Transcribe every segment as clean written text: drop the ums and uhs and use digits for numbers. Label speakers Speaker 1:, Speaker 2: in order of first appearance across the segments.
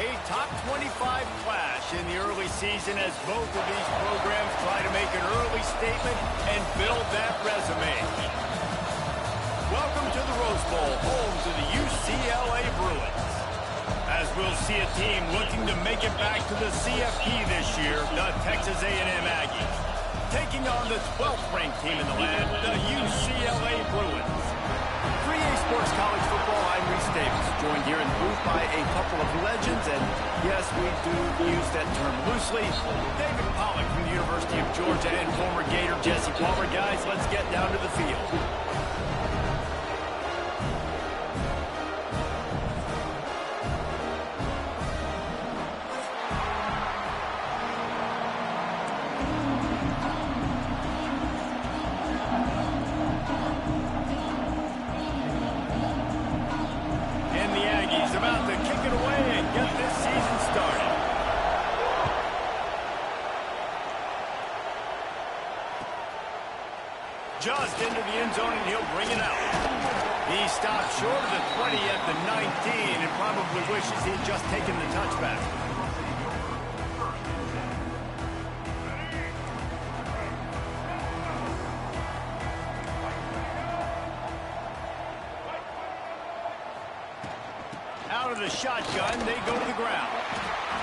Speaker 1: A top 25 clash in the early season as both of these programs try to make an early statement and build that resume. Welcome to the Rose Bowl, home to the UCLA Bruins. As we'll see a team looking to make it back to the CFP this year, the Texas A&M Aggies, taking on the 12th ranked team in the land, the UCLA Bruins. 3A Sports College Football, I'm Reese Davis, joined here in the booth by a couple of legends, and yes, we do use that term loosely. David Pollack from the University of Georgia and former Gator Jesse Palmer. Guys, let's get down to the field. About to kick it away and get this season started. Just into the end zone, and he'll bring it out. He stopped short of the 20 at the 19 and probably wishes he'd just taken the touchback. Out of the shotgun, they go to the ground.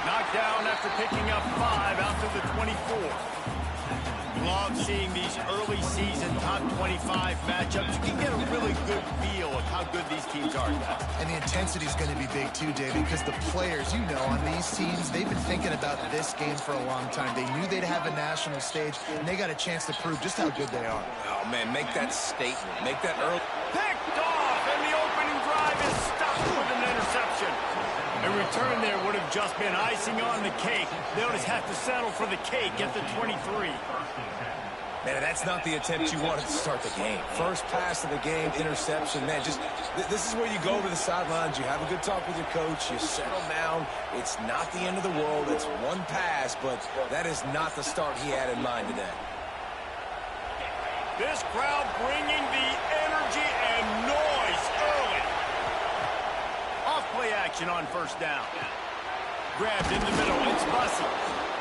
Speaker 1: Knocked down after picking up 5 out to the 24. Love seeing these early season top 25 matchups. You can get a really good feel of how good these teams are.
Speaker 2: And the intensity is going to be big too, David, because the players, you know, on these teams, they've been thinking about this game for a long time. They knew they'd have a national stage, and they got a chance to prove just how good they are.
Speaker 3: Oh, man, make that statement. Make that early.
Speaker 1: Picked off, and the opening drive is stopped with an interception. A return there would have just been icing on the cake. They'll just have to settle for the cake at the 23.
Speaker 3: Man, that's not the attempt you wanted to start the game. First pass of the game, interception. Man, this is where you go to the sidelines. You have a good talk with your coach. You settle down. It's not the end of the world. It's one pass, but that is not the start he had in mind today.
Speaker 1: This crowd bringing the energy and noise early. Off-play action on first down. Grabbed in the middle. It's Bussey.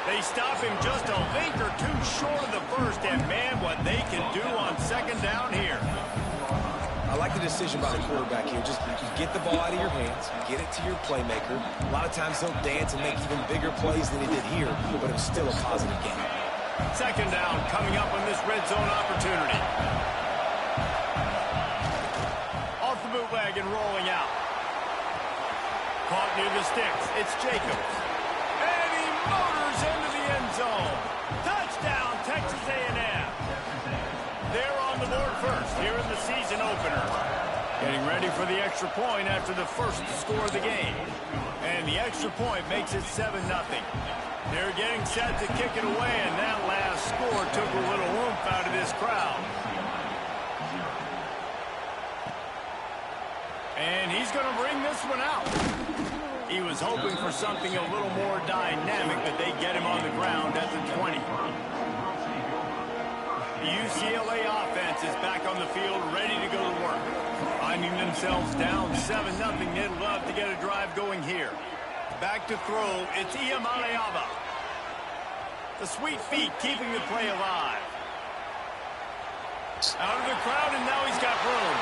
Speaker 1: They stop him just a link or two short of the first, and man, what they can do on second down here.
Speaker 3: I like the decision by the quarterback here. Just you get the ball out of your hands, get it to your playmaker. A lot of times he'll dance and make even bigger plays than he did here, but it was still a positive game.
Speaker 1: Second down coming up on this red zone opportunity. Off the bootleg and rolling out. Caught near the sticks. It's Jacobs. And he motors into the end zone. Touchdown, Texas A&M. They're on the board first here in the season opener. Getting ready for the extra point after the first score of the game. And the extra point makes it 7-0. They're getting set to kick it away, and that last score took a little oomph out of this crowd. And he's going to bring this one out. He was hoping for something a little more dynamic, but they get him on the ground at the 20. The UCLA offense is back on the field, ready to go to work. Finding themselves down 7-0, they'd love to get a drive going here. Back to throw, it's Iamaleava. The sweet feet keeping the play alive. Out of the crowd, and now he's got room.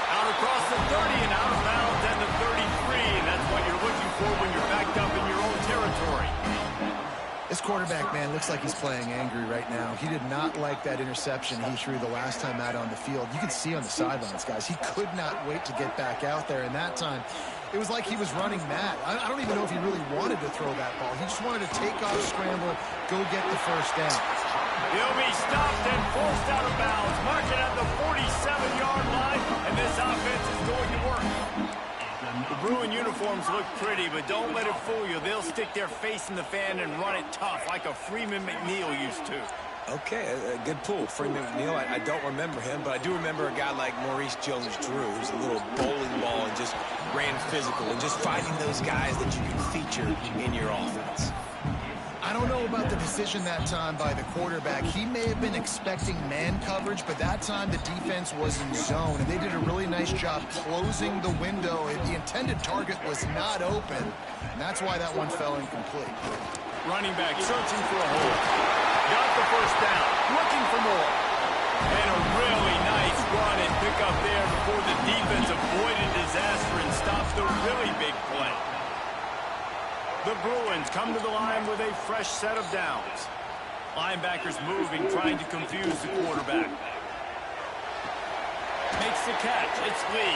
Speaker 1: Out across the 30 and out of bounds at the 33, and that's what you're looking for when you're backed up in your own territory.
Speaker 2: This quarterback, man, looks like he's playing angry right now. He did not like that interception he threw the last time out on the field. You can see on the sidelines, guys, he could not wait to get back out there, and that time it was like he was running mad. I don't even know if he really wanted to throw that ball. He just wanted to take off, scramble, go get the first down.
Speaker 1: He'll be stopped and forced out of bounds. Mark it at the 47-yard line, and this offense is going to work. The Bruin uniforms look pretty, but don't let it fool you. They'll stick their face in the fan and run it tough like a Freeman McNeil used to.
Speaker 3: Okay, a good pull. Freeman McNeil, I don't remember him, but I do remember a guy like Maurice Jones-Drew, who's a little bowling ball and just ran physical, and just finding those guys that you can feature in your offense.
Speaker 2: I don't know about the decision that time by the quarterback. He may have been expecting man coverage, but that time the defense was in zone, and they did a really nice job closing the window. The intended target was not open, and that's why that one fell incomplete.
Speaker 1: Running back searching for a hole. Got the first down, looking for more. And a really nice run and pick up there before the defense avoided disaster and stopped the really big play. The Bruins come to the line with a fresh set of downs. Linebackers moving, trying to confuse the quarterback. Makes the catch. It's Lee.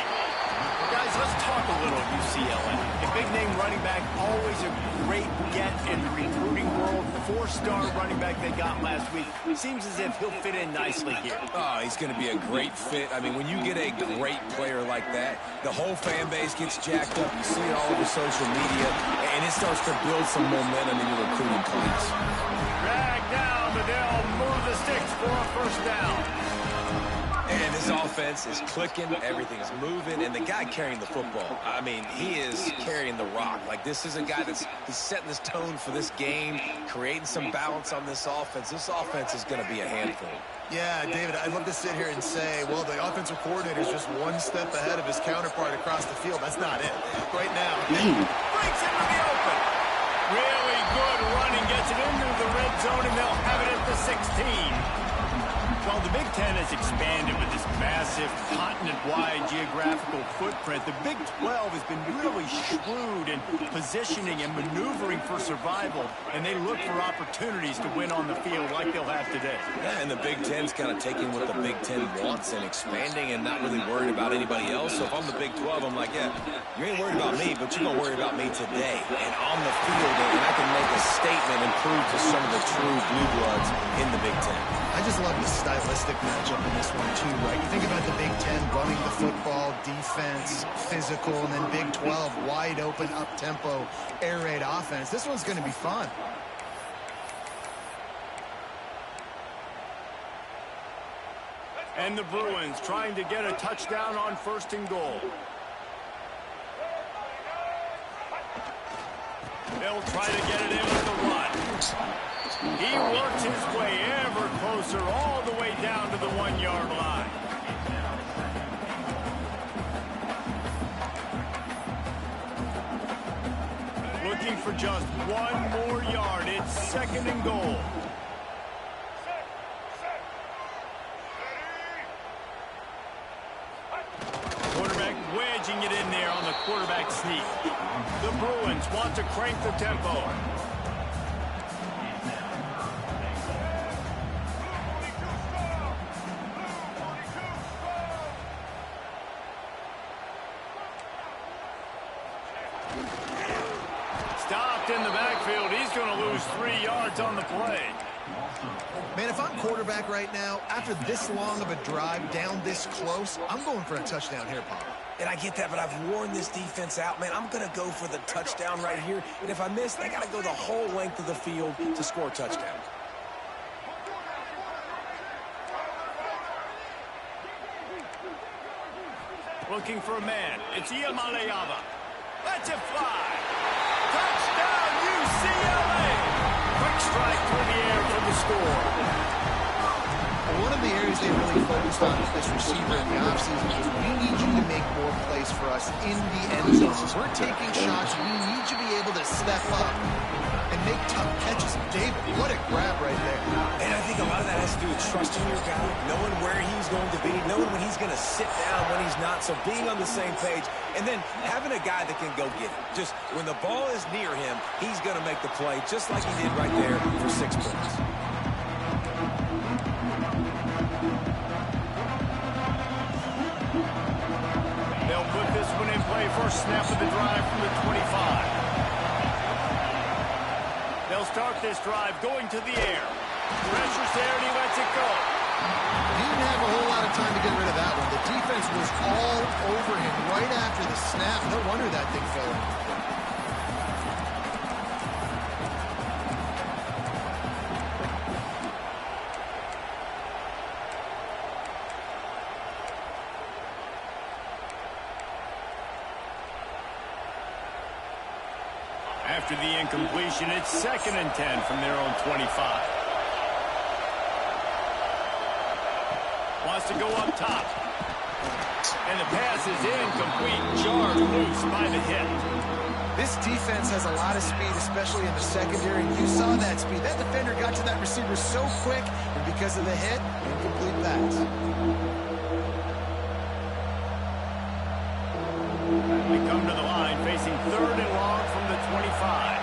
Speaker 1: Guys, let's talk a little UCLA. A big-name running back, always a great get in the recruiting world. 4-star running back they got last week. Seems as if he'll fit in nicely here.
Speaker 3: Oh, he's going to be a great fit. I mean, when you get a great player like that, the whole fan base gets jacked up. You see it all over social media, and it starts to build some momentum in your recruiting class.
Speaker 1: Drag down, but they'll move the sticks for a first down.
Speaker 3: And this offense is clicking, everything's moving, and the guy carrying the football, I mean, he is carrying the rock. Like, this is a guy he's setting this tone for this game, creating some balance on this offense. This offense is going to be a handful.
Speaker 2: Yeah, David, I'd love to sit here and say, well, the offensive coordinator is just one step ahead of his counterpart across the field. That's not it. Right now,
Speaker 1: breaks into the open. Really good running, gets it into the red zone, and they'll have it at the 16. Well, the Big Ten has expanded with this massive continent-wide geographical footprint. The Big 12 has been really shrewd in positioning and maneuvering for survival, and they look for opportunities to win on the field like they'll have today.
Speaker 3: Yeah, and the Big Ten's kind of taking what the Big Ten wants and expanding and not really worried about anybody else. So if I'm the Big 12, I'm like, yeah, you ain't worried about me, but you're going to worry about me today and on the field, and I can make a statement and prove to some of the true blue bloods in the Big Ten.
Speaker 2: I just love the stylistic matchup in this one, too, right? You think about the Big Ten running the football, defense, physical, and then Big 12, wide open, up-tempo, air raid offense. This one's going to be fun.
Speaker 1: And the Bruins trying to get a touchdown on 1st and goal. They'll try to get it in with the run. He works his way ever closer all the way down to the 1-yard line. Looking for just one more yard. It's 2nd and goal. Quarterback wedging it in there on the quarterback sneak. The Bruins want to crank the tempo. Stopped in the backfield. He's going to lose 3 yards on the play.
Speaker 2: Man, if I'm quarterback right now, after this long of a drive down this close, I'm going for a touchdown here, Pop.
Speaker 3: And I get that, but I've worn this defense out, man. I'm going to go for the touchdown right here. And if I miss, I got to go the whole length of the field to score a touchdown.
Speaker 1: Looking for a man. It's Iamaleava. Let's it fly. Touchdown, UCLA. Quick strike through the air for the score.
Speaker 2: One of the areas they really focused on with this receiver in the offseason was we need you to make more plays for us in the end zone. We're taking shots. We need you to be able to step up and make tough catches. David, what a grab right there.
Speaker 3: And I think a lot of that has to do with trusting your guy, knowing where he's going to be, knowing when he's going to sit down, when he's not. So being on the same page, and then having a guy that can go get it. Just when the ball is near him, he's going to make the play, just like he did right there for 6 points.
Speaker 1: They'll put this one in play. First snap of the drive from the 25. They'll start this drive going to the air. Pressure there, and he lets it go.
Speaker 2: He didn't have a whole lot of time to get rid of that one. The defense was all over him right after the snap. No wonder that thing fell in.
Speaker 1: After the incompletion, it's 2nd and 10 from their own 25. Wants to go up top. And the pass is incomplete, jarred loose by the hit.
Speaker 2: This defense has a lot of speed, especially in the secondary. You saw that speed. That defender got to that receiver so quick, and because of the hit, incomplete pass.
Speaker 1: They come to the line, facing 3rd and long from the 25.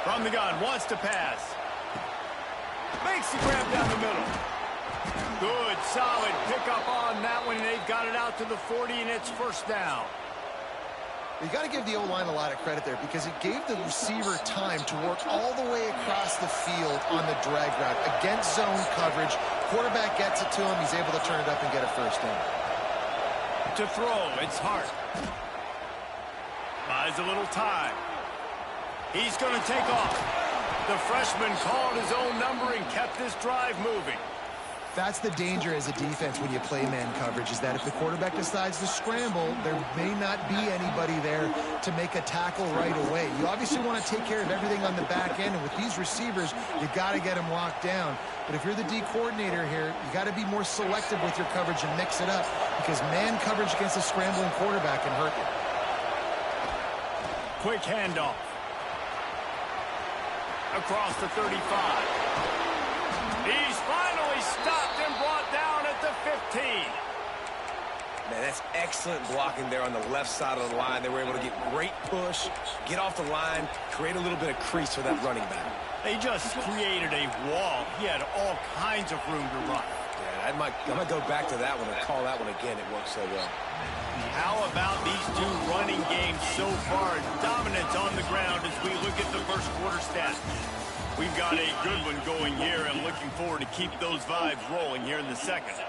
Speaker 1: From the gun, wants to pass. Makes the grab down the middle. Good, solid pickup on that one, and they've got it out to the 40, and it's 1st down.
Speaker 2: You got to give the O-line a lot of credit there because it gave the receiver time to work all the way across the field on the drag route. Against zone coverage, quarterback gets it to him, he's able to turn it up and get a 1st down.
Speaker 1: To throw, it's Hart. Buys a little time. He's going to take off. The freshman called his own number and kept this drive moving.
Speaker 2: That's the danger as a defense when you play man coverage, is that if the quarterback decides to scramble, there may not be anybody there to make a tackle right away. You obviously want to take care of everything on the back end, and with these receivers, you got to get them locked down. But if you're the D coordinator here, you got to be more selective with your coverage and mix it up, because man coverage against a scrambling quarterback can hurt you.
Speaker 1: Quick handoff. Across the 35. He's finally stopped and brought down at the 15.
Speaker 3: Man, that's excellent blocking there on the left side of the line. They were able to get great push, get off the line, create a little bit of crease for that running back.
Speaker 1: They just created a wall. He had all kinds of room to run.
Speaker 3: Yeah, I might go back to that one and call that one again. It worked so well.
Speaker 1: How about these two running games so far? Dominance on the ground as we look at the 1st quarter stats. We've got a good one going here and looking forward to keep those vibes rolling here in the 2nd.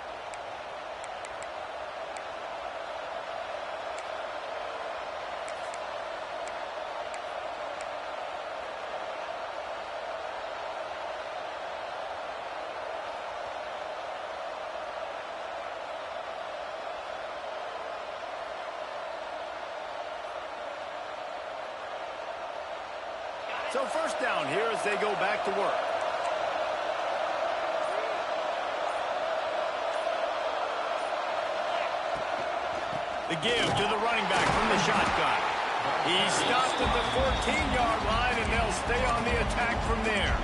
Speaker 1: So 1st down here as they go back to work. The give to the running back from the shotgun. He's stopped at the 14-yard line, and they'll stay on the attack from there.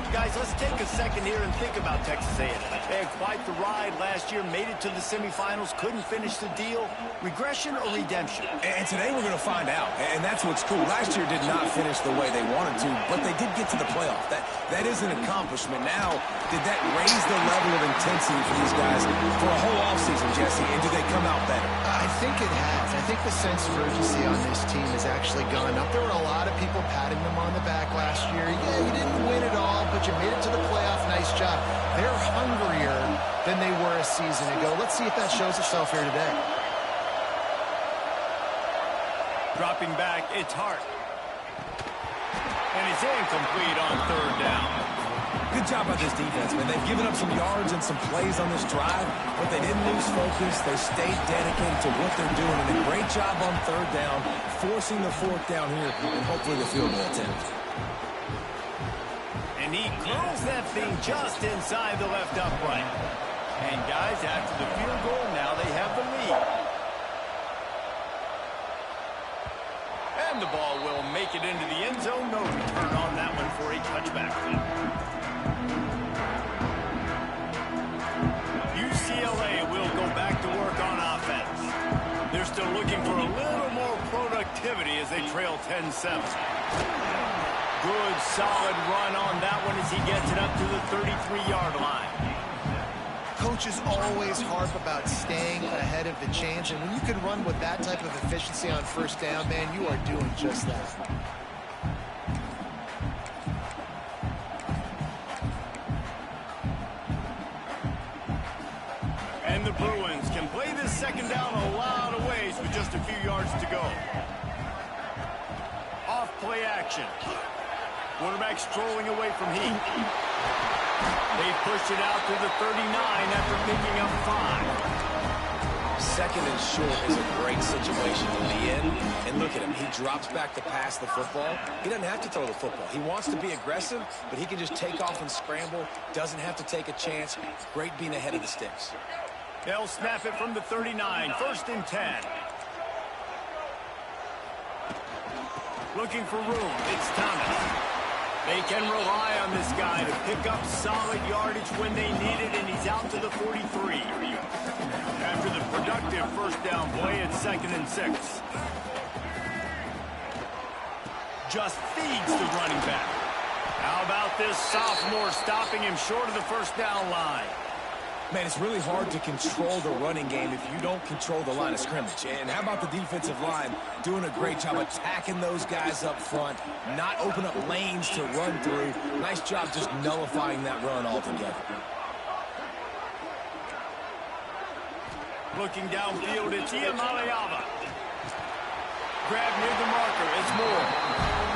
Speaker 1: Guys, let's take a second here and think about Texas A&M. They had quite the ride last year, made it to the semifinals, couldn't finish the deal. Regression or redemption?
Speaker 3: And today we're going to find out, and that's what's cool. Last year did not finish the way they wanted to, but they did get to the playoff. That is an accomplishment. Now, did that raise the level of intensity for these guys for a whole offseason, Jesse, and do they come out better?
Speaker 2: I think it has. I think the sense of urgency on this team has actually gone up. There were a lot of people patting them on the back last year. Yeah, you didn't win it all, but you made it to the playoff. Nice job. They're hungrier than they were a season ago. Let's see if that shows itself here today.
Speaker 1: Dropping back, it's Hart. And it's incomplete on 3rd down.
Speaker 3: Good job by this defense, man. They've given up some yards and some plays on this drive, but they didn't lose focus. They stayed dedicated to what they're doing, and a great job on 3rd down, forcing the 4th down here, and hopefully the field goal attempt.
Speaker 1: And he curls that thing just inside the left upright. And guys, after the field goal, now they have the lead. And the ball will make it into the end zone. No return on that one for a touchback. UCLA will go back to work on offense. They're still looking for a little more productivity as they trail 10-7. Good, solid run on that one as he gets it up to the 33-yard line.
Speaker 2: Coaches always harp about staying ahead of the chains, and when you can run with that type of efficiency on 1st down, man, you are doing just that.
Speaker 1: And the Bruins can play this second down a lot of ways with just a few yards to go. Off play action. Quarterback strolling away from heat. They pushed it out to the 39 after picking up 5.
Speaker 3: Second and short is a great situation to be in. And look at him. He drops back to pass the football. He doesn't have to throw the football. He wants to be aggressive, but he can just take off and scramble. Doesn't have to take a chance. Great being ahead of the sticks.
Speaker 1: They'll snap it from the 39. First and 10. Looking for room. It's Thomas. They can rely on this guy to pick up solid yardage when they need it, and he's out to the 43. After the productive first down play, it's 2nd and 6. Just feeds the running back. How about this sophomore stopping him short of the first down line?
Speaker 3: Man, it's really hard to control the running game if you don't control the line of scrimmage. And how about the defensive line doing a great job attacking those guys up front, not open up lanes to run through. Nice job just nullifying that run altogether.
Speaker 1: Looking downfield, it's Ian Maliava. Grab near the marker, it's Moore.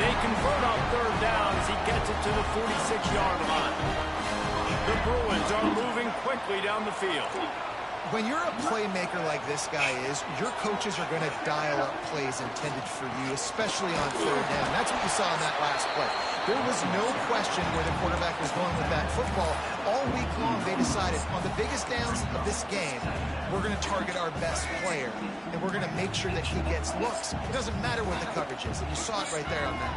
Speaker 1: They convert on 3rd down as he gets it to the 46-yard line. The Bruins are moving quickly down the field.
Speaker 2: When you're a playmaker like this guy is, your coaches are going to dial up plays intended for you, especially on 3rd down. That's what you saw in that last play. There was no question where the quarterback was going with that football. All week long, they decided on the biggest downs of this game, we're going to target our best player, and we're going to make sure that he gets looks. It doesn't matter what the coverage is, and you saw it right there on that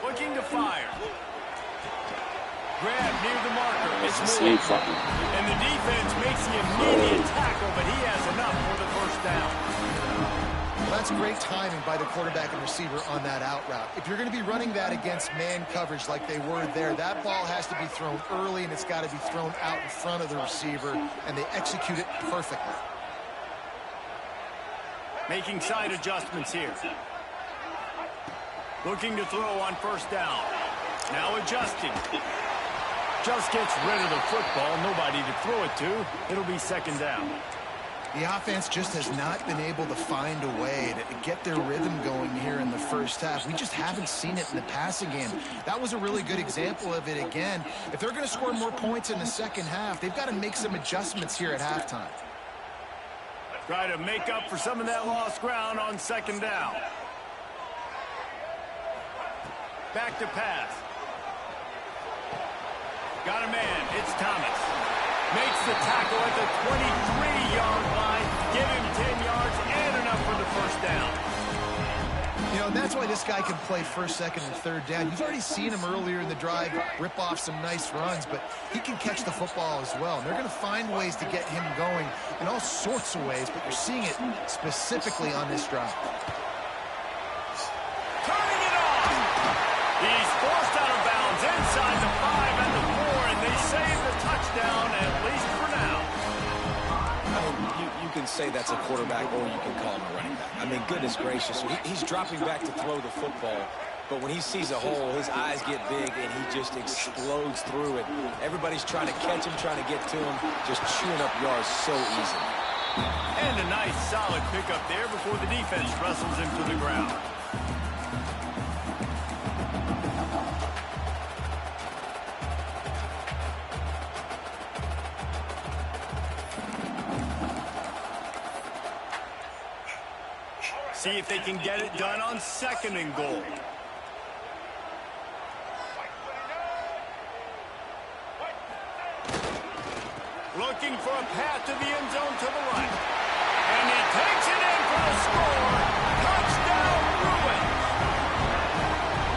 Speaker 2: play.
Speaker 1: Looking to fire. Grab near the marker. It's Moore. And the defense makes the immediate tackle, but he has enough for the first down.
Speaker 2: Well, that's great timing by the quarterback and receiver on that out route. If you're going to be running that against man coverage like they were there, that ball has to be thrown early, and it's got to be thrown out in front of the receiver, and they execute it perfectly.
Speaker 1: Making side adjustments here. Looking to throw on first down. Now adjusting. Just gets rid of the football. Nobody to throw it to. It'll be 2nd down.
Speaker 2: The offense just has not been able to find a way to get their rhythm going here in the first half. We just haven't seen it in the passing game. That was a really good example of it again. If they're going to score more points in the second half, they've got to make some adjustments here at halftime.
Speaker 1: Try to make up for some of that lost ground on 2nd down. Back to pass. Got a man. It's Thomas. Makes the tackle at the 23-yard line. Give him 10 yards and enough for the first down.
Speaker 2: You know, and that's why this guy can play 1st, 2nd, and 3rd down. You've already seen him earlier in the drive rip off some nice runs, but he can catch the football as well. And they're going to find ways to get him going in all sorts of ways, but you're seeing it specifically on this drive.
Speaker 1: Turning it on. He's forced out of bounds inside the 5 and the 4, and they save the touchdown, at least for now.
Speaker 3: I mean, you can say that's a quarterback, or you can call him a running back. I mean, goodness gracious. He's dropping back to throw the football, but when he sees a hole, his eyes get big, and he just explodes through it. Everybody's trying to catch him, trying to get to him, just chewing up yards so easily.
Speaker 1: And a nice, solid pickup there before the defense wrestles him to the ground. See if they can get it done on 2nd and goal. Looking for a path to the end zone to the right. And he takes it in for the score. Touchdown, Bruins.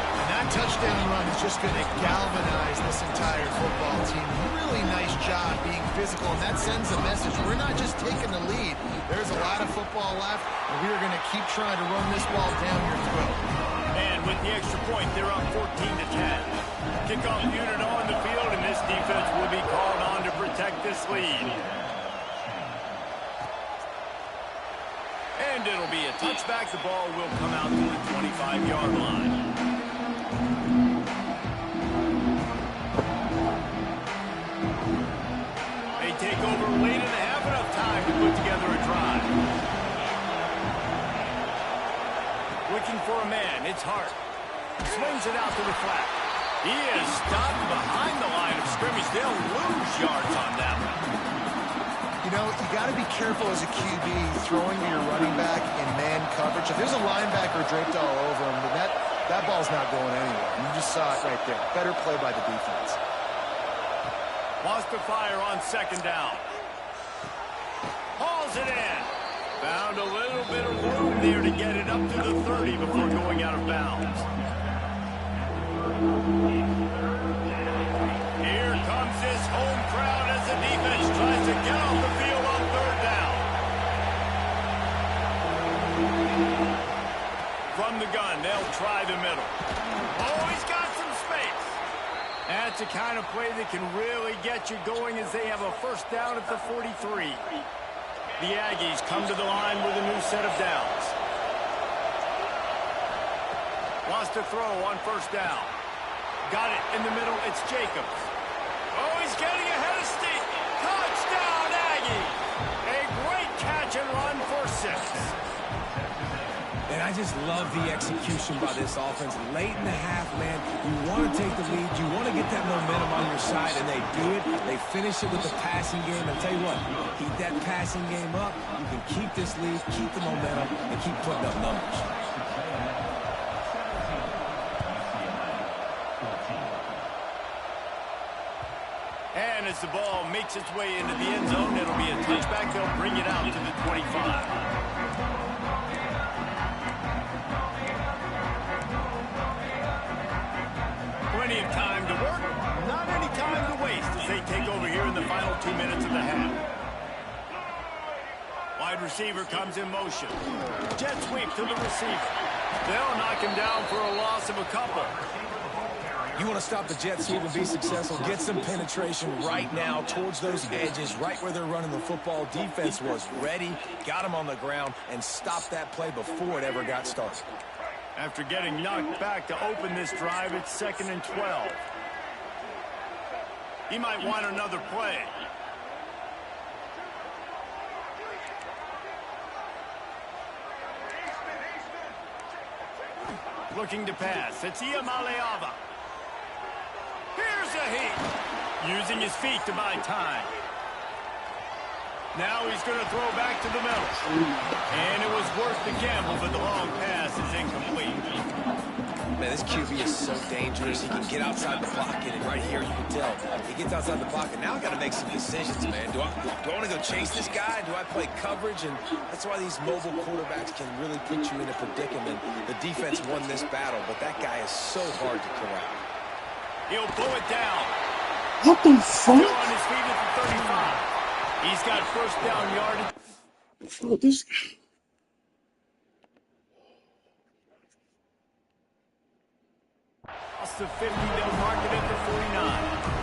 Speaker 2: And that touchdown run is just going to galvanize this entire football team. Really nice job being physical, and that sends a message. We're not just taking the lead. There's a lot of football left, and we are going to keep trying to run this ball down your throat.
Speaker 1: And with the extra point, they're up 14-10. Kickoff unit on the field, and this defense will be called on to protect this lead. And it'll be a touchback. The ball will come out to the 25-yard line. They take over late in the for a man. It's Hart. Swings it out to the flat. He is stopped behind the line of scrimmage. They'll lose yards on that one.
Speaker 2: You know, you got to be careful as a QB throwing to your running back in man coverage. If there's a linebacker draped all over him, then that ball's not going anywhere. You just saw it right there. Better play by the defense.
Speaker 1: Wants to fire on second down. Hauls it in. Found a little bit of room there to get it up to the 30 before going out of bounds. Here comes this home crowd as the defense tries to get off the field on third down. From the gun, they'll try the middle. Oh, he's got some space. That's the kind of play that can really get you going as they have a first down at the 43. The Aggies come to the line with a new set of downs. Wants to throw on first down. Got it in the middle. It's Jacobs. Oh, he's getting ahead of Steve. Touchdown, Aggies. A great catch and run for 6.
Speaker 3: And I just love the execution by this offense. Late in the half, man, you want to take the lead. You want to get that momentum on your side, and they do it. They finish it with the passing game. And tell you what, keep that passing game up. You can keep this lead, keep the momentum, and keep putting up numbers.
Speaker 1: And as the ball makes its way into the end zone, it'll be a touchback. They'll bring it out to the 25. Plenty of time to work, not any time to waste as they take over here in the final 2 minutes of the half. Wide receiver comes in motion. Jet sweep to the receiver. They'll knock him down for a loss of a couple.
Speaker 3: You want to stop the jet sweep and be successful, get some penetration right now towards those edges, right where they're running the football. Defense was ready, got him on the ground, and stopped that play before it ever got started.
Speaker 1: After getting knocked back to open this drive, it's 2nd and 12. He might want another play. Looking to pass. It's Iamaleava. Here's a heat. Using his feet to buy time. Now he's going to throw back to the middle. And it was worth the gamble, but the long pass is incomplete.
Speaker 3: Man, this QB is so dangerous. He can get outside the pocket, and right here you can tell. He gets outside the pocket. Now I got to make some decisions, man. Do I want to go chase this guy? Do I play coverage? And that's why these mobile quarterbacks can really put you in a predicament. The defense won this battle, but that guy is so hard to corral.
Speaker 1: He'll pull it down.
Speaker 4: What the fuck?
Speaker 1: Still on his feet at the 35. He's got first down yardage.
Speaker 4: Bro, this...
Speaker 1: Across the 50, they'll mark it at the 49.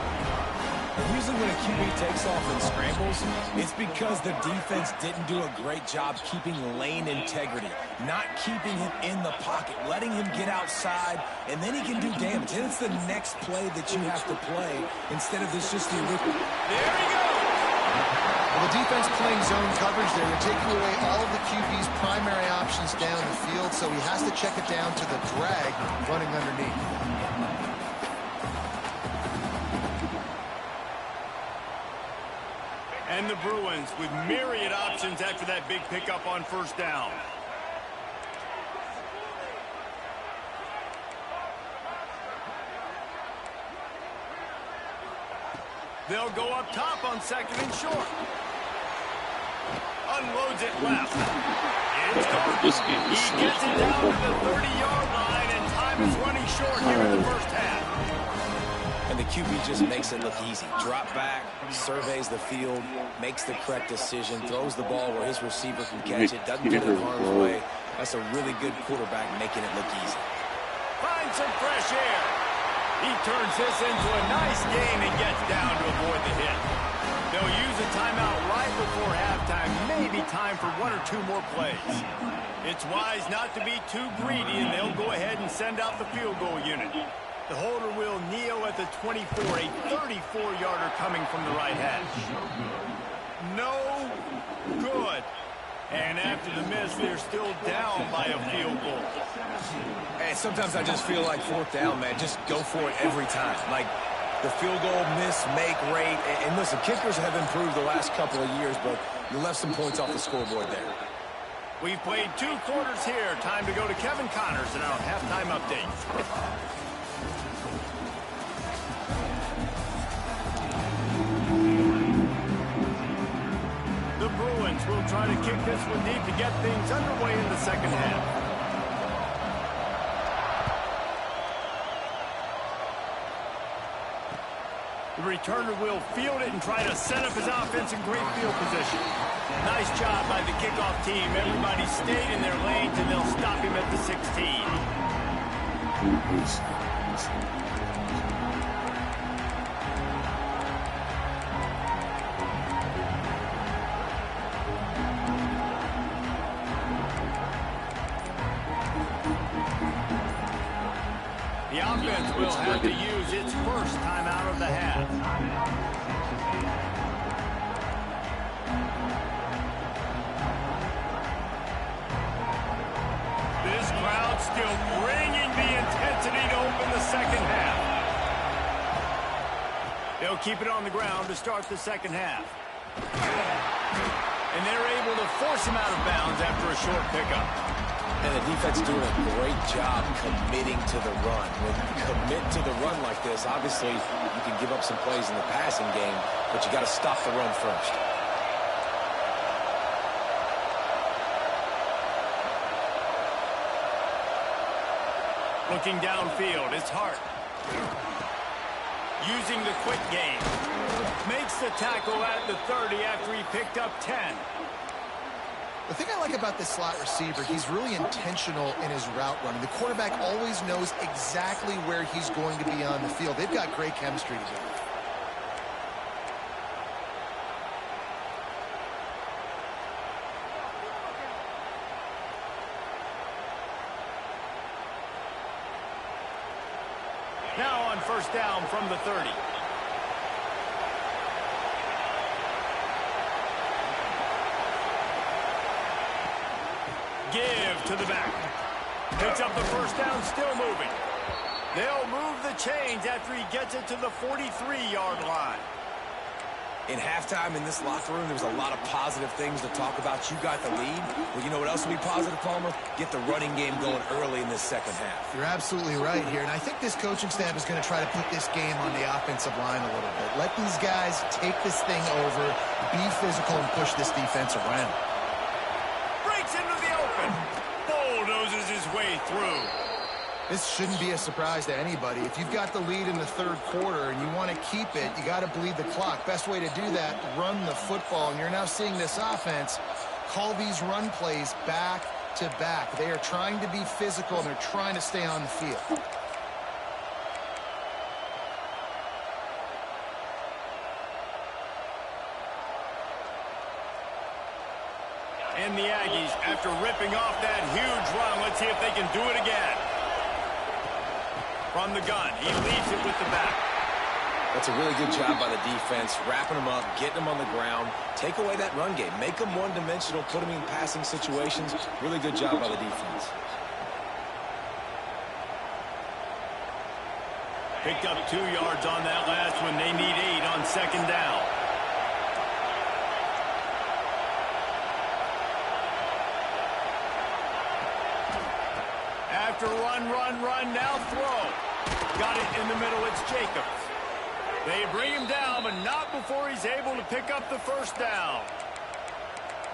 Speaker 3: Usually when a QB takes off and scrambles, it's because the defense didn't do a great job keeping lane integrity, not keeping him in the pocket, letting him get outside, and then he can do damage. And it's the next play that you have to play instead of this just the...
Speaker 1: There he goes!
Speaker 2: Well, the defense playing zone coverage there. They're taking away all of the QB's primary options down the field, so he has to check it down to the drag running underneath.
Speaker 1: And the Bruins with myriad options after that big pickup on first down. They'll go up top on 2nd and short. Unloads it left. It's gone. He gets it down to the 30-yard line, and time is running short here in the first half.
Speaker 3: And the QB just makes it look easy. Drop back, surveys the field, makes the correct decision, throws the ball where his receiver can catch it, doesn't get in harm's way. That's a really good quarterback making it look easy.
Speaker 1: Find some fresh air. He turns this into a nice game and gets down to avoid the hit. They'll use a timeout right before halftime. Maybe time for 1 or 2 more plays. It's wise not to be too greedy, and they'll go ahead and send out the field goal unit. The holder will kneel at the 24, a 34-yarder coming from the right hash. No good. And after the miss, they're still down by a field goal.
Speaker 3: And sometimes I just feel like fourth down, man. Just go for it every time. Like the field goal miss, make rate. And listen, kickers have improved the last couple of years, but you left some points off the scoreboard there.
Speaker 1: We've played 2 quarters here. Time to go to Kevin Connors in our halftime update. The Bruins will try to kick this one deep to get things underway in the second half. The returner will field it and try to set up his offense in great field position. Nice job by the kickoff team. Everybody stayed in their lanes, and they'll stop him at the 16. The offense will have to use its first timeout of the half. This crowd still bringing the intensity to open the second half. They'll keep it on the ground to start the second half. And they're able to force him out of bounds after a short pickup.
Speaker 3: And the defense doing a great job committing to the run. When you commit to the run like this, obviously you can give up some plays in the passing game, but you got to stop the run first.
Speaker 1: Looking downfield, it's Hart. Using the quick game. Makes the tackle at the 30 after he picked up 10.
Speaker 2: The thing I like about this slot receiver, he's really intentional in his route running. The quarterback always knows exactly where he's going to be on the field. They've got great chemistry together.
Speaker 1: Now on first down from the 30. Give to the back. Picks up the first down, still moving. They'll move the chains after he gets it to the 43-yard line.
Speaker 3: In halftime in this locker room, there was a lot of positive things to talk about. You got the lead. Well, you know what else will be positive, Palmer? Get the running game going early in this second half.
Speaker 2: You're absolutely right here, and I think this coaching staff is going to try to put this game on the offensive line a little bit. Let these guys take this thing over, be physical, and push this defense around.
Speaker 1: Breaks into the open. Bulldozes his way through.
Speaker 2: This shouldn't be a surprise to anybody. If you've got the lead in the third quarter and you want to keep it, you got to bleed the clock. Best way to do that, run the football. And you're now seeing this offense call these run plays back to back. They are trying to be physical, and they're trying to stay on the field.
Speaker 1: And the Aggies, after ripping off that huge run, let's see if they can do it again. From the gun, he leaves it with the back.
Speaker 3: That's a really good job by the defense, wrapping them up, getting them on the ground. Take away that run game. Make them one-dimensional, put them in passing situations. Really good job by the defense.
Speaker 1: Picked up 2 yards on that last one. They need 8 on second down. After run, now throw. Got it in the middle, it's Jacobs. They bring him down, but not before he's able to pick up the first down.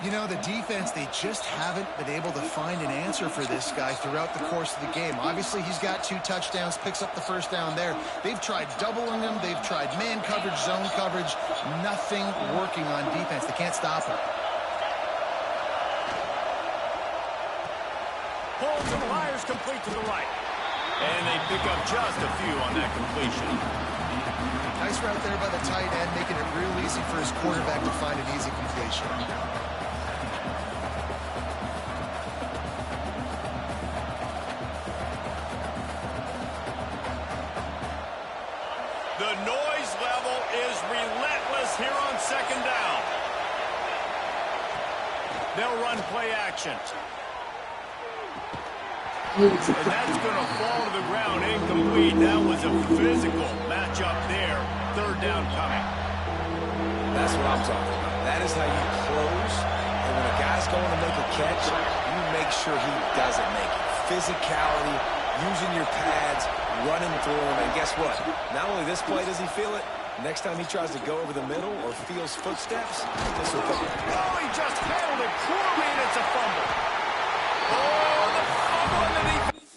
Speaker 2: You know, the defense, they just haven't been able to find an answer for this guy throughout the course of the game. Obviously, he's got 2 touchdowns, picks up the first down there. They've tried doubling him. They've tried man coverage, zone coverage. Nothing working on defense. They can't stop him.
Speaker 1: Holmes and Myers complete to the right. And they pick up just a few on that completion.
Speaker 2: Nice route there by the tight end, making it real easy for his quarterback to find an easy completion.
Speaker 1: The noise level is relentless here on second down. They'll run play action.
Speaker 4: Oh,
Speaker 1: And that's going to fall to the ground incomplete. That was a physical matchup there. Third down coming.
Speaker 3: That's what I'm talking about. That is how you close. And when a guy's going to make a catch, you make sure he doesn't make it. Physicality, using your pads, running through him. And guess what? Not only this play does he feel it, next time he tries to go over the middle or feels footsteps, this will come.
Speaker 1: Oh, he just handled it poorly, and it's a fumble. Oh, the fumble on the defense.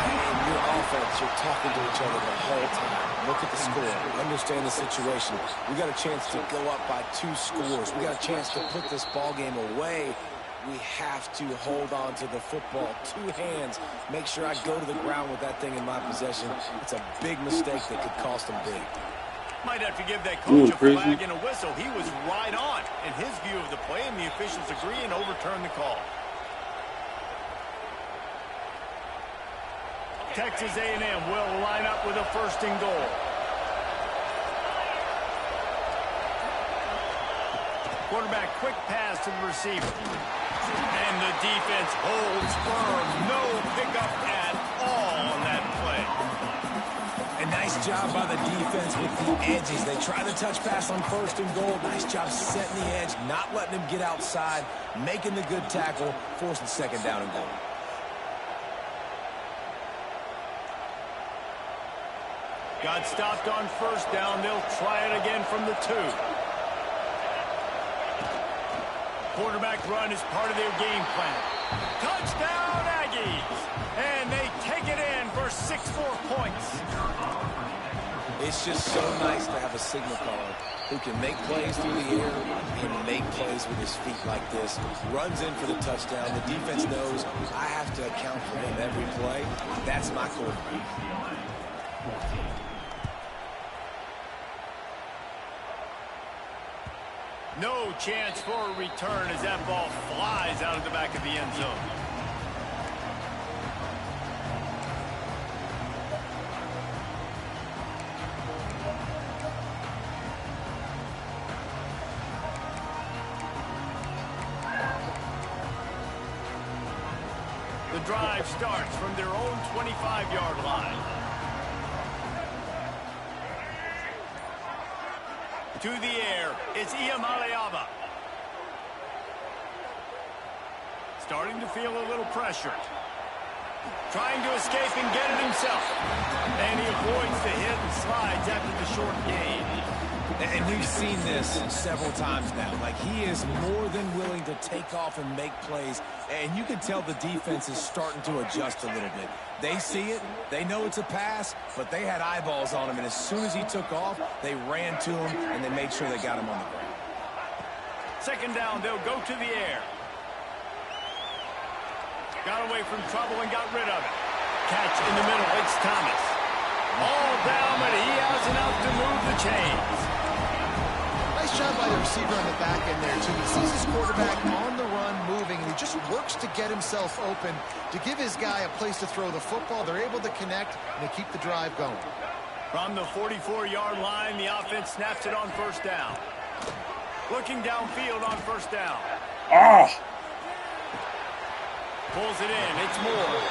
Speaker 3: And your offense, you're talking to each other the whole time. Look at the score. Understand the situation. We got a chance to go up by 2 scores. We got a chance to put this ball game away. We have to hold on to the football. 2 hands. Make sure I go to the ground with that thing in my possession. It's a big mistake that could cost them big.
Speaker 1: Might have to give that coach a flag and a whistle. He was right on in his view of the play, and the officials agree and overturn the call. Texas A&M will line up with a 1st and goal. Quarterback, quick pass to the receiver. And the defense holds firm. No pickup at all on that play.
Speaker 3: A nice job by the defense with the edges. They try the touch pass on 1st and goal. Nice job setting the edge, not letting him get outside, making the good tackle, forcing 2nd down and goal.
Speaker 1: Got stopped on 1st down. They'll try it again from the 2. Quarterback run is part of their game plan. Touchdown, Aggies! And they take it in for 6 more points.
Speaker 3: It's just so nice to have a signal caller who can make plays through the air, can make plays with his feet like this, runs in for the touchdown. The defense knows I have to account for him every play. That's my quarterback.
Speaker 1: No chance for a return as that ball flies out of the back of the end zone. The drive starts from their own 25-yard line. To the air, it's Iamaleava. Starting to feel a little pressure. Trying to escape and get it himself. And he avoids the hit and slides after the short gain.
Speaker 3: And we've seen this several times now. Like, he is more than willing to take off and make plays. And you can tell the defense is starting to adjust a little bit. They see it. They know it's a pass, but they had eyeballs on him. And as soon as he took off, they ran to him, and they made sure they got him on the ground.
Speaker 1: 2nd down, they'll go to the air. Got away from trouble and got rid of it. Catch in the middle. It's Thomas. All down, but he has enough to move the chains.
Speaker 2: Nice job by the receiver on the back end there, too. He sees his quarterback on the run moving, and he just works to get himself open to give his guy a place to throw the football. They're able to connect, and they keep the drive going.
Speaker 1: From the 44-yard line, the offense snaps it on 1st down. Looking downfield on 1st down. Pulls it in. It's Moore.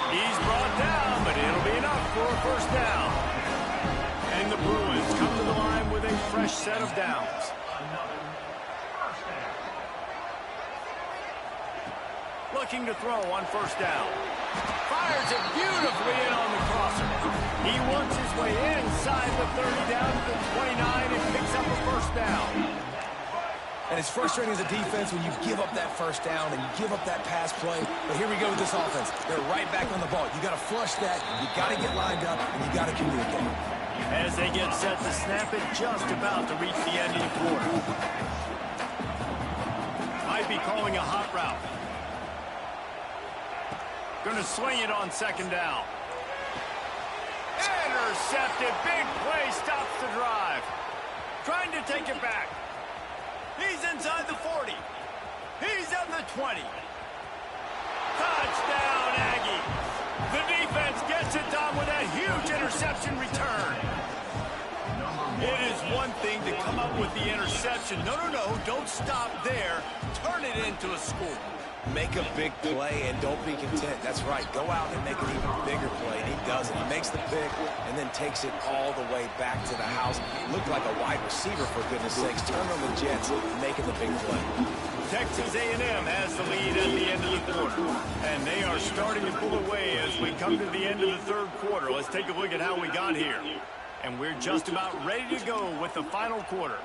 Speaker 1: He's brought down, but it'll be enough for a 1st down. And the Bruins come to the line with a fresh set of downs. Looking to throw on 1st down. Fires it beautifully in on the crosser. He works his way inside the 30 down to the 29 and picks up a 1st down.
Speaker 3: And it's frustrating as a defense when you give up that 1st down and you give up that pass play. But here we go with this offense. They're right back on the ball. You got to flush that. You got to get lined up, and you got to communicate.
Speaker 1: As they get set to snap it, just about to reach the end of the quarter. Might be calling a hot route. Going to swing it on 2nd down. Intercepted. Big play stops the drive. Trying to take it back. He's inside the 40. He's at the 20. Touchdown, Aggies. The defense gets it done with that huge interception return. It is one thing to come up with the interception. No, don't stop there. Turn it into a score.
Speaker 3: Make a big play and don't be content. That's right. Go out and make an even bigger play. And he does it. He makes the pick and then takes it all the way back to the house. Looked like a wide receiver, for goodness sakes. Turned on the Jets, making the big play.
Speaker 1: Texas A&M has the lead at the end of the quarter. And they are starting to pull away as we come to the end of the third quarter. Let's take a look at how we got here. And we're just about ready to go with the final quarter.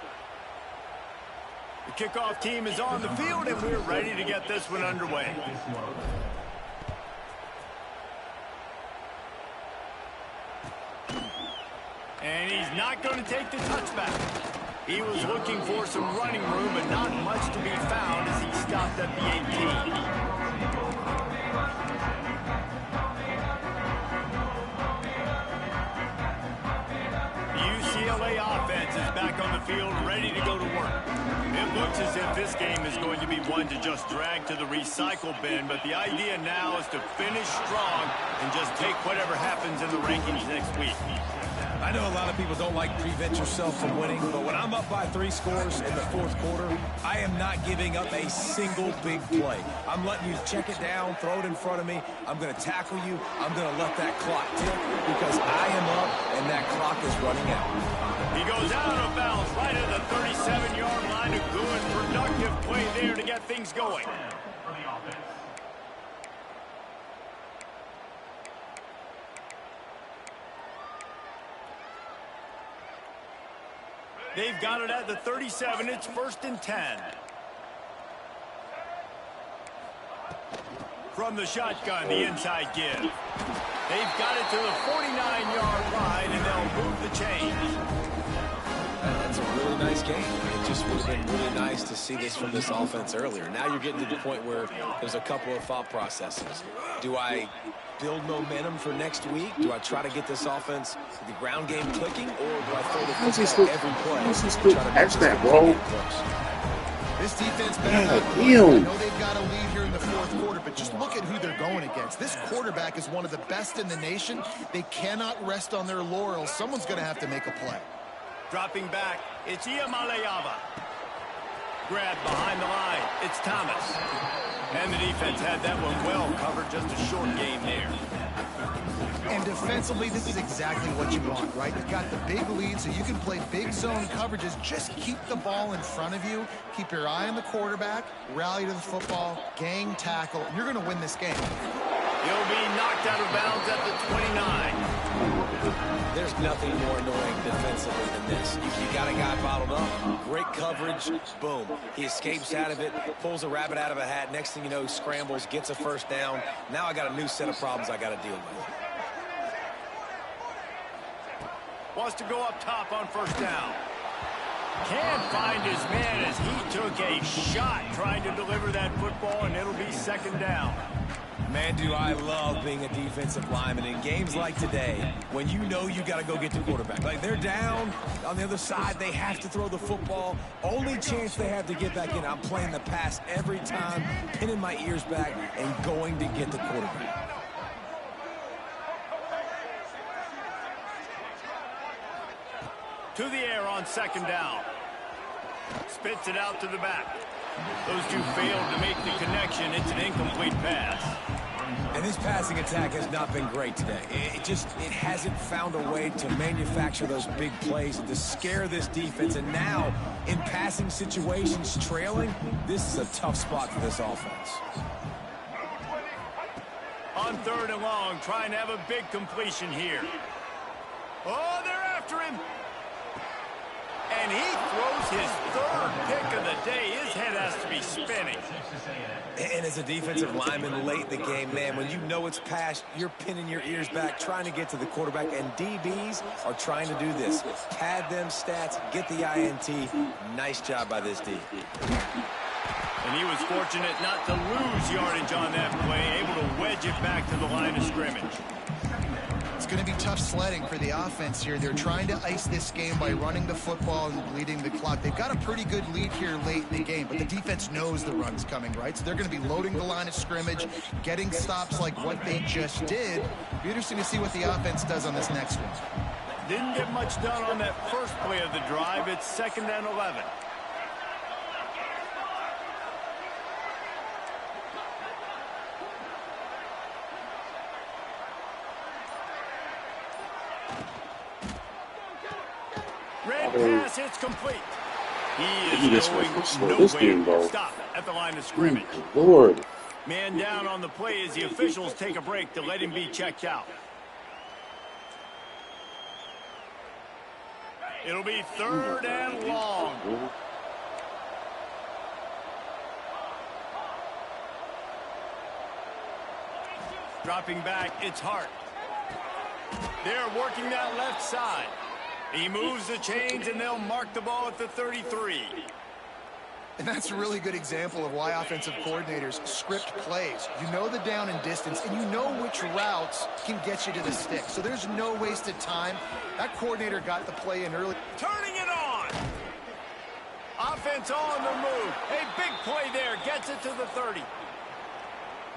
Speaker 1: The kickoff team is on the field, and we're ready to get this one underway. And he's not going to take the touchback. He was looking for some running room, but not much to be found as he stopped at the 18. UCLA offense is back on the field, ready to go to work. It looks as if this game is going to be one to just drag to the recycle bin, but the idea now is to finish strong and just take whatever happens in the rankings next week.
Speaker 3: I know a lot of people don't like to prevent yourself from winning, but when I'm up by 3 scores in the fourth quarter, I am not giving up a single big play. I'm letting you check it down, throw it in front of me. I'm going to tackle you. I'm going to let that clock tick because I am up and that clock is running out.
Speaker 1: He goes out of bounds right at the 37-yard line. A good, productive play there to get things going. They've got it at the 37. It's 1st and 10. From the shotgun, the inside give. They've got it to the 49-yard line, and they'll move the chains.
Speaker 3: That's a really nice game. It just would have been really nice to see this from this offense earlier. Now you're getting to the point where there's a couple of thought processes. Do I build momentum for next week? Do I try to get this offense, the ground game clicking, or do I throw the football every play?
Speaker 2: This defense better not lose. I know they've got a lead here in the fourth quarter, but just look at who they're going against. This quarterback is one of the best in the nation. They cannot rest on their laurels. Someone's going to have to make a play.
Speaker 1: Dropping back, it's Iamaleava. Grabbed behind the line, it's Thomas. And the defense had that one well covered, just a short game there.
Speaker 2: And defensively, this is exactly what you want, right? You've got the big lead, so you can play big zone coverages. Just keep the ball in front of you. Keep your eye on the quarterback. Rally to the football. Gang tackle. You're going to win this game.
Speaker 1: He'll be knocked out of bounds at the 29.
Speaker 3: There's nothing more annoying defensively than this. You got a guy bottled up, great coverage, boom. He escapes out of it, pulls a rabbit out of a hat. Next thing you know, scrambles, gets a first down. Now I got a new set of problems I got to deal with.
Speaker 1: Wants to go up top on first down. Can't find his man as he took a shot trying to deliver that football, and it'll be 2nd down.
Speaker 3: Man, do I love being a defensive lineman in games like today when you know you got to go get the quarterback. Like, they're down on the other side. They have to throw the football. Only chance they have to get back in. I'm playing the pass every time, pinning my ears back and going to get the quarterback.
Speaker 1: To the air on 2nd down. Spits it out to the back. Those two failed to make the connection. It's an incomplete pass.
Speaker 3: And this passing attack has not been great today. It hasn't found a way to manufacture those big plays and to scare this defense. And now, in passing situations, trailing, this is a tough spot for this offense.
Speaker 1: On 3rd and long, trying to have a big completion here. Oh, they're after him. And he throws his 3rd pick of the day. His head has to be spinning.
Speaker 3: And as a defensive lineman late in the game, man, when you know it's past, you're pinning your ears back, trying to get to the quarterback, and DBs are trying to do this. Pad them stats, get the INT. Nice job by this D.
Speaker 1: And he was fortunate not to lose yardage on that play, able to wedge it back to the line of scrimmage.
Speaker 2: It's going to be tough sledding for the offense here. They're trying to ice this game by running the football and bleeding the clock. They've got a pretty good lead here late in the game, but the defense knows the run's coming, right? So they're going to be loading the line of scrimmage, getting stops like what they just did. Be interesting to see what the offense does on this next one.
Speaker 1: Didn't get much done on that first play of the drive. It's 2nd and 11. Red pass hits complete. He is going nowhere. Stop at the line of scrimmage.
Speaker 4: Lord.
Speaker 1: Man down on the play as the officials take a break to let him be checked out. It'll be 3rd and long. Dropping back, it's Hart. They're working that left side. He moves the chains, and they'll mark the ball at the 33.
Speaker 2: And that's a really good example of why offensive coordinators script plays. You know the down and distance, and you know which routes can get you to the stick. So there's no wasted time. That coordinator got the play in early.
Speaker 1: Turning it on. Offense on the move. A big play there. Gets it to the 30.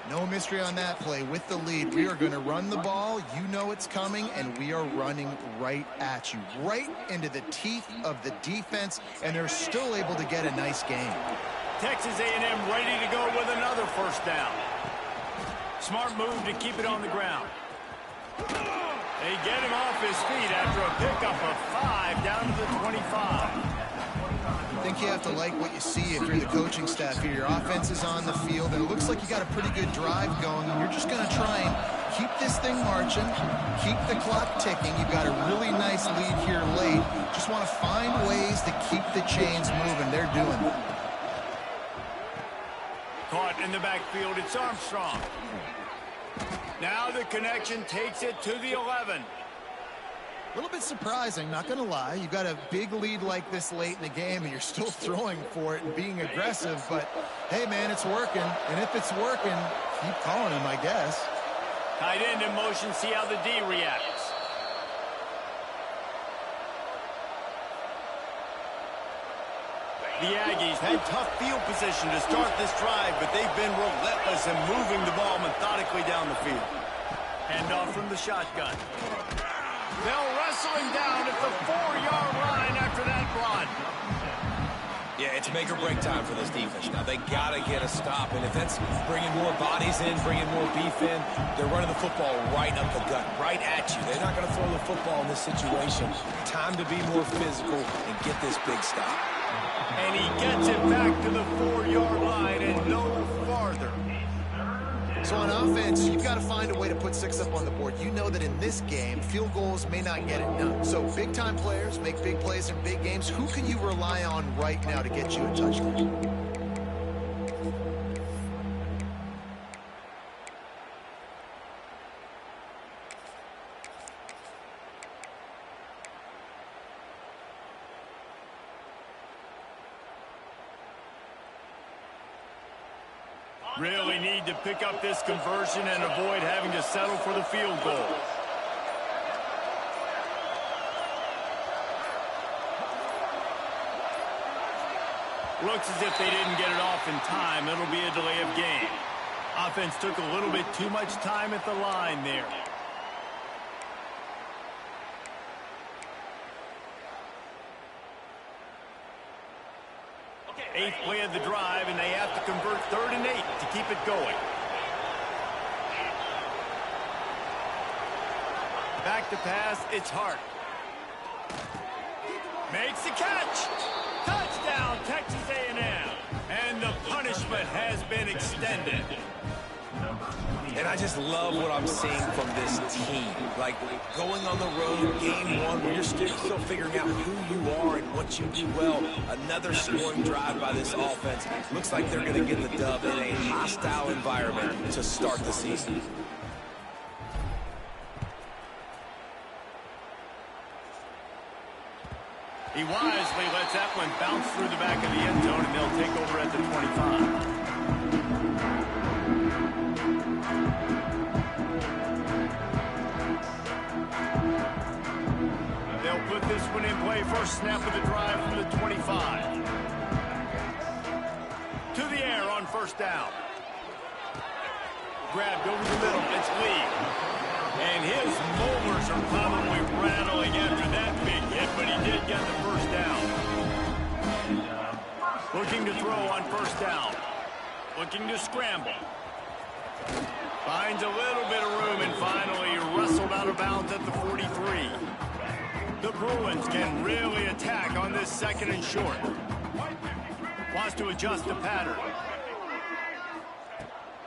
Speaker 2: No mystery on that play. With the lead, we are going to run the ball. You know it's coming, and we are running right at you, right into the teeth of the defense, and they're still able to get a nice game.
Speaker 1: Texas A&M ready to go with another first down. Smart move to keep it on the ground. They get him off his feet after a pickup of 5 down to the 25.
Speaker 2: I think you have to like what you see if you're the coaching staff here. Your offense is on the field, and it looks like you got a pretty good drive going, and you're just going to try and keep this thing marching, keep the clock ticking. You've got a really nice lead here late. Just want to find ways to keep the chains moving. They're doing it.
Speaker 1: Caught in the backfield, it's Armstrong. Now the connection takes it to the 11.
Speaker 2: A little bit surprising, not going to lie. You've got a big lead like this late in the game, and you're still throwing for it and being aggressive. But, hey, man, it's working. And if it's working, keep calling him, I guess.
Speaker 1: Tight end in motion, see how the D reacts. The Aggies had tough field position to start this drive, but they've been relentless in moving the ball methodically down the field. Handoff from the shotgun. They'll wrestle him down at the 4-yard line after that run.
Speaker 3: Yeah, it's make or break time for this defense. Now, they got to get a stop, and if that's bringing more bodies in, bringing more beef in, they're running the football right up the gut, right at you. They're not going to throw the football in this situation. Time to be more physical and get this big stop.
Speaker 1: And he gets it back to the 4-yard line and no farther.
Speaker 2: So on offense, you've got to find a way to put 6 up on the board. You know that in this game, field goals may not get it done. So big-time players make big plays in big games. Who can you rely on right now to get you a touchdown?
Speaker 1: Really need to pick up this conversion and avoid having to settle for the field goal. Looks as if they didn't get it off in time. It'll be a delay of game. Offense took a little bit too much time at the line there. Eighth play of the drive, and they have to convert 3rd and 8 to keep it going. Back to pass, it's Hart. Makes the catch. Touchdown, Texas A&M. And the punishment has been extended.
Speaker 3: And I just love what I'm seeing from this team. Like, going on the road, game 1, where you're still figuring out who you are and what you do well. Another scoring drive by this offense. Looks like they're going to get the dub in a hostile environment to start the season.
Speaker 1: He wisely lets that one bounce through the back of the end zone, and they'll take over at the 25. They'll put this one in play. First snap of the drive from the 25. To the air on first down. Grabbed over the middle. It's Lee. And his molars are probably rattling after get the first down. Looking to throw on first down. Looking to scramble. Finds a little bit of room and finally wrestled out of bounds at the 43. The Bruins can really attack on this 2nd and short. Wants to adjust the pattern.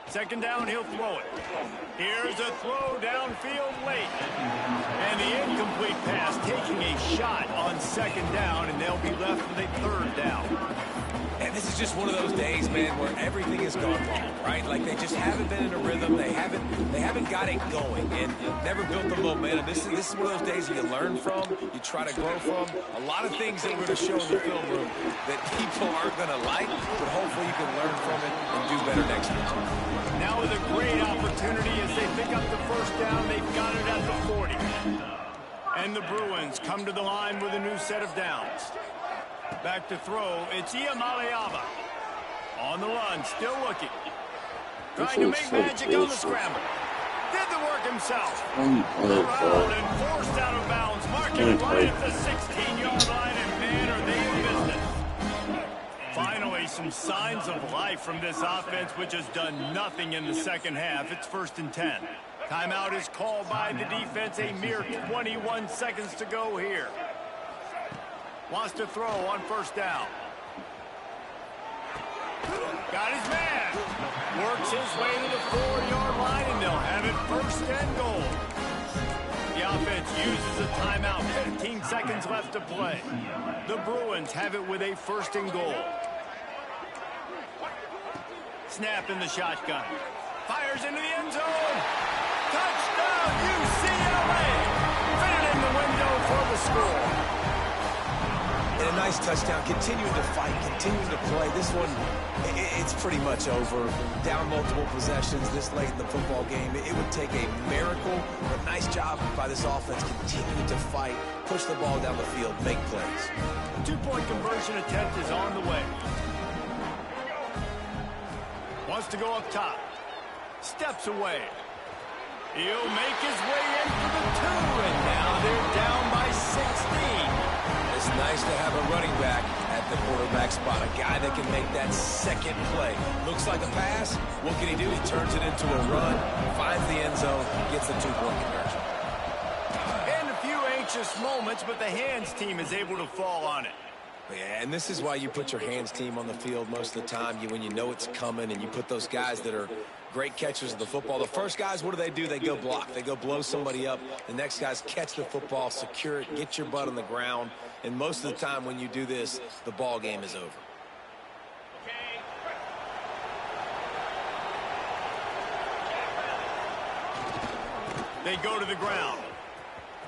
Speaker 1: 2nd down, he'll throw it. Here's a throw downfield late. And the incomplete pass taking a shot on 2nd down, and they'll be left with a 3rd down.
Speaker 3: And this is just one of those days, man, where everything has gone wrong, right? Like they just haven't been in a rhythm. They haven't got it going and never built the momentum. This is one of those days you learn from, you try to grow from. A lot of things that we're going to show in the film room that people aren't going to like, but hopefully you can learn from it and do better next week.
Speaker 1: Now with a great opportunity as they pick up the first down, they've got it at the 40. And the Bruins come to the line with a new set of downs. Back to throw, it's Iamaleava. On the run, still looking. Trying to make magic on the scramble. Did the work himself. Around and forced out of bounds. Marking right at the 16-yard line, and man, are they in business. Finally, some signs of life from this offense, which has done nothing in the 2nd half. It's 1st and 10. Timeout is called by the defense. A mere 21 seconds to go here. Wants to throw on first down. Got his man. Works his way to the 4-yard line, and they'll have it 1st and goal. The offense uses a timeout. 15 seconds left to play. The Bruins have it with a 1st and goal. Snap in the shotgun. Fires into the end zone. Touchdown, UCLA. Fit it in the window for the score.
Speaker 3: And a nice touchdown, continuing to fight, continuing to play. This one, it's pretty much over. Down multiple possessions this late in the football game. It would take a miracle, but nice job by this offense continuing to fight, push the ball down the field, make plays.
Speaker 1: A 2-point conversion attempt is on the way. Wants to go up top. Steps away. He'll make his way in for the 2, and now they're down by 16.
Speaker 3: It's nice to have a running back at the quarterback spot, a guy that can make that 2nd play. Looks like a pass. What can he do? He turns it into a run, finds the end zone, gets the 2-point conversion.
Speaker 1: And a few anxious moments, but the hands team is able to fall on it.
Speaker 3: Yeah, and this is why you put your hands team on the field most of the time. When you know it's coming, and you put those guys that are great catchers of the football. The first guys, what do? They go block. They go blow somebody up. The next guys catch the football, secure it, get your butt on the ground. And most of the time when you do this, the ball game is over.
Speaker 1: They go to the ground.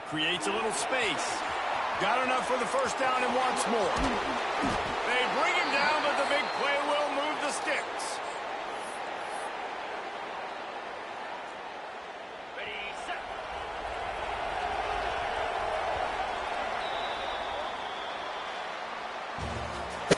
Speaker 1: Creates a little space. Got enough for the first down and wants more. They bring him down, but the big play will move the sticks.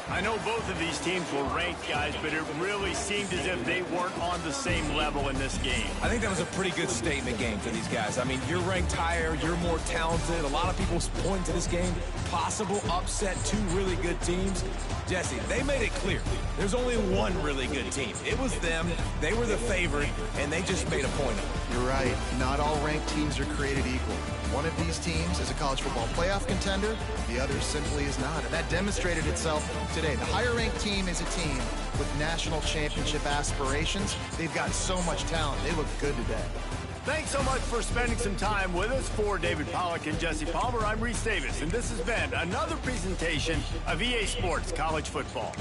Speaker 1: I know both of these teams were ranked, guys, but it really seemed as if they weren't on the same level in this game.
Speaker 3: I think that was a pretty good statement game for these guys. I mean, you're ranked higher, you're more talented. A lot of people point to this game, possible upset, 2 really good teams. Jesse, they made it clear. There's only one really good team. It was them. They were the favorite, and they just made a point of it.
Speaker 2: You're right. Not all ranked teams are created equal. One of these teams is a college football playoff contender. The other simply is not. And that demonstrated itself today. The higher-ranked team is a team with national championship aspirations. They've got so much talent. They look good today.
Speaker 1: Thanks so much for spending some time with us. For David Pollack and Jesse Palmer, I'm Reese Davis, and this has been another presentation of EA Sports College Football.